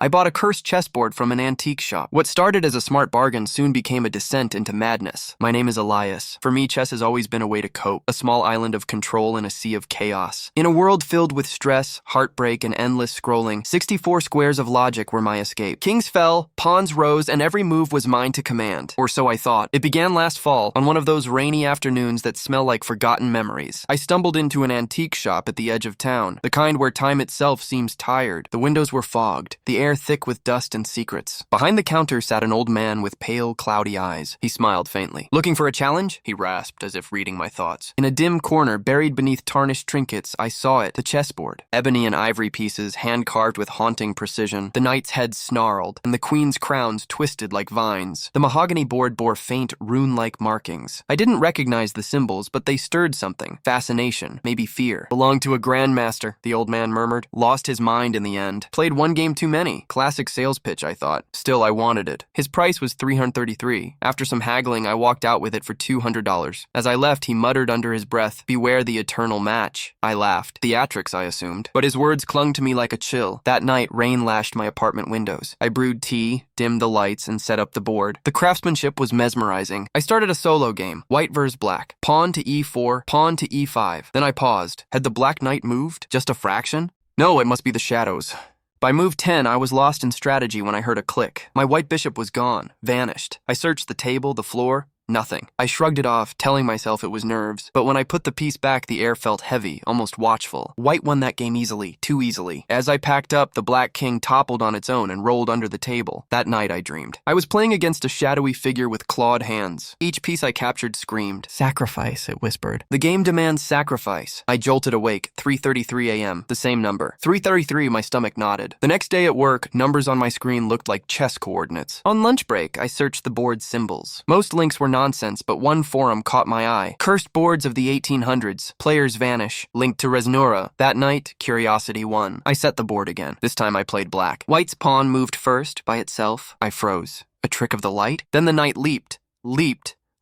I bought a cursed chessboard from an antique shop. What started as a smart bargain soon became a descent into madness. My name is Elias. For me, chess has always been a way to cope, a small island of control in a sea of chaos. In a world filled with stress, heartbreak, and endless scrolling, 64 squares of logic were my escape. Kings fell, pawns rose, and every move was mine to command. Or so I thought. It began last fall, on one of those rainy afternoons that smell like forgotten memories. I stumbled into an antique shop at the edge of town, the kind where time itself seems tired. The windows were fogged, the air thick with dust and secrets. Behind the counter sat an old man with pale, cloudy eyes. He smiled faintly. "Looking for a challenge?" he rasped, as if reading my thoughts. In a dim corner, buried beneath tarnished trinkets, I saw it, the chessboard. Ebony and ivory pieces, hand-carved with haunting precision. The knight's head snarled, and the queen's crowns twisted like vines. The mahogany board bore faint, rune-like markings. I didn't recognize the symbols, but they stirred something. Fascination, maybe fear. "Belonged to a grandmaster," the old man murmured. "Lost his mind in the end. Played one game too many. Classic sales pitch, I thought. Still, I wanted it." His price was $333. After some haggling, I walked out with it for $200. As I left, he muttered under his breath, "Beware the eternal match." I laughed. Theatrics, I assumed. But his words clung to me like a chill. That night, rain lashed my apartment windows. I brewed tea, dimmed the lights, and set up the board. The craftsmanship was mesmerizing. I started a solo game, white versus black. Pawn to e4, pawn to e5. Then I paused. Had the black knight moved? Just a fraction? No, it must be the shadows. By move 10, I was lost in strategy when I heard a click. My white bishop was gone, vanished. I searched the table, the floor. Nothing. I shrugged it off, telling myself it was nerves. But when I put the piece back, the air felt heavy, almost watchful. White won that game easily, too easily. As I packed up, the black king toppled on its own and rolled under the table. That night, I dreamed. I was playing against a shadowy figure with clawed hands. Each piece I captured screamed. "Sacrifice," it whispered. "The game demands sacrifice." I jolted awake, 3:33 a.m., the same number. 3:33, my stomach nodded. The next day at work, numbers on my screen looked like chess coordinates. On lunch break, I searched the board's symbols. Most links were nonsense, but one forum caught my eye. Cursed boards of the 1800s. Players vanish. Linked to Resnura. That night, curiosity won. I set the board again. This time I played black. White's pawn moved first, by itself. I froze. A trick of the light? Then the knight leaped,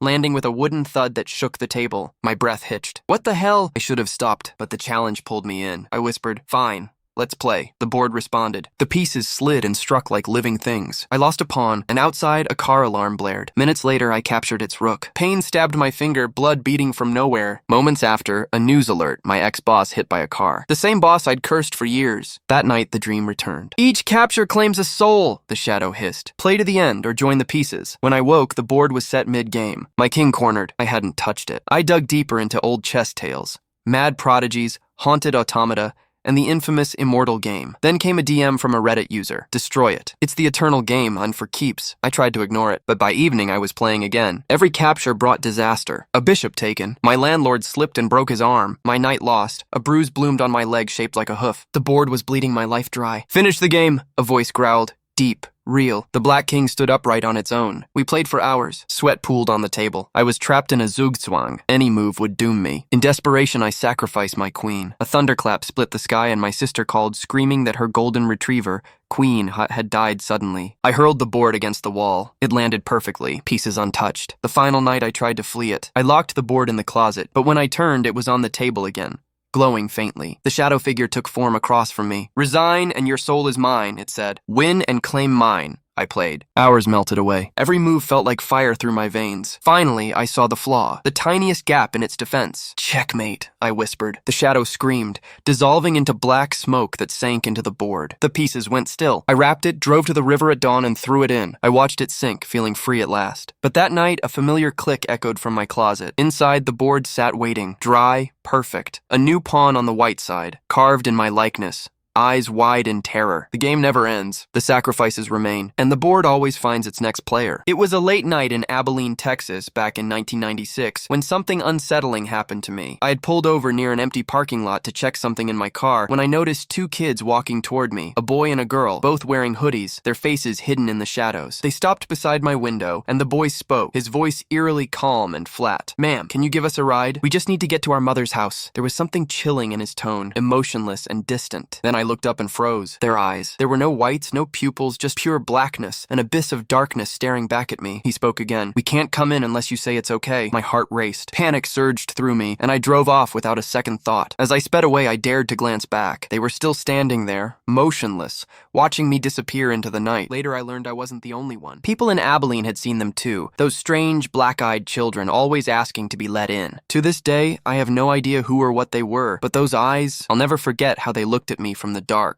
landing with a wooden thud that shook the table. My breath hitched. What the hell? I should have stopped, but the challenge pulled me in. I whispered, "Fine. Let's play." The board responded. The pieces slid and struck like living things. I lost a pawn, and outside, a car alarm blared. Minutes later, I captured its rook. Pain stabbed my finger, blood beating from nowhere. Moments after, a news alert, my ex-boss hit by a car. The same boss I'd cursed for years. That night, the dream returned. "Each capture claims a soul," the shadow hissed. "Play to the end, or join the pieces." When I woke, the board was set mid-game. My king cornered. I hadn't touched it. I dug deeper into old chess tales. Mad prodigies, haunted automata, and the infamous immortal game. Then came a DM from a Reddit user. "Destroy it. It's the eternal game, and for keeps." I tried to ignore it, but by evening I was playing again. Every capture brought disaster. A bishop taken. My landlord slipped and broke his arm. My knight lost. A bruise bloomed on my leg shaped like a hoof. The board was bleeding my life dry. "Finish the game," a voice growled. Deep. Real. The black king stood upright on its own. We played for hours. Sweat pooled on the table. I was trapped in a zugzwang. Any move would doom me. In desperation, I sacrificed my queen. A thunderclap split the sky and my sister called, screaming that her golden retriever, Queen, had died suddenly. I hurled the board against the wall. It landed perfectly, pieces untouched. The final night I tried to flee it. I locked the board in the closet, but when I turned, it was on the table again. Glowing faintly. The shadow figure took form across from me. "Resign and your soul is mine," it said. "Win and claim mine." I played. Hours melted away. Every move felt like fire through my veins. Finally, I saw the flaw, the tiniest gap in its defense. "Checkmate," I whispered. The shadow screamed, dissolving into black smoke that sank into the board. The pieces went still. I wrapped it, drove to the river at dawn, and threw it in. I watched it sink, feeling free at last. But that night, a familiar click echoed from my closet. Inside, the board sat waiting, dry, perfect. A new pawn on the white side, carved in my likeness. Eyes wide in terror. The game never ends. The sacrifices remain, and the board always finds its next player. It was a late night in Abilene, Texas, back in 1996, when something unsettling happened to me. I had pulled over near an empty parking lot to check something in my car when I noticed two kids walking toward me, a boy and a girl, both wearing hoodies, their faces hidden in the shadows. They stopped beside my window, and the boy spoke, his voice eerily calm and flat. "Ma'am, can you give us a ride? We just need to get to our mother's house." There was something chilling in his tone, emotionless and distant. Then I looked up and froze. Their eyes. There were no whites, no pupils, just pure blackness, an abyss of darkness staring back at me. He spoke again. "We can't come in unless you say it's okay." My heart raced. Panic surged through me, and I drove off without a second thought. As I sped away, I dared to glance back. They were still standing there, motionless, watching me disappear into the night. Later, I learned I wasn't the only one. People in Abilene had seen them too, those strange, black-eyed children always asking to be let in. To this day, I have no idea who or what they were, but those eyes, I'll never forget how they looked at me from the dark.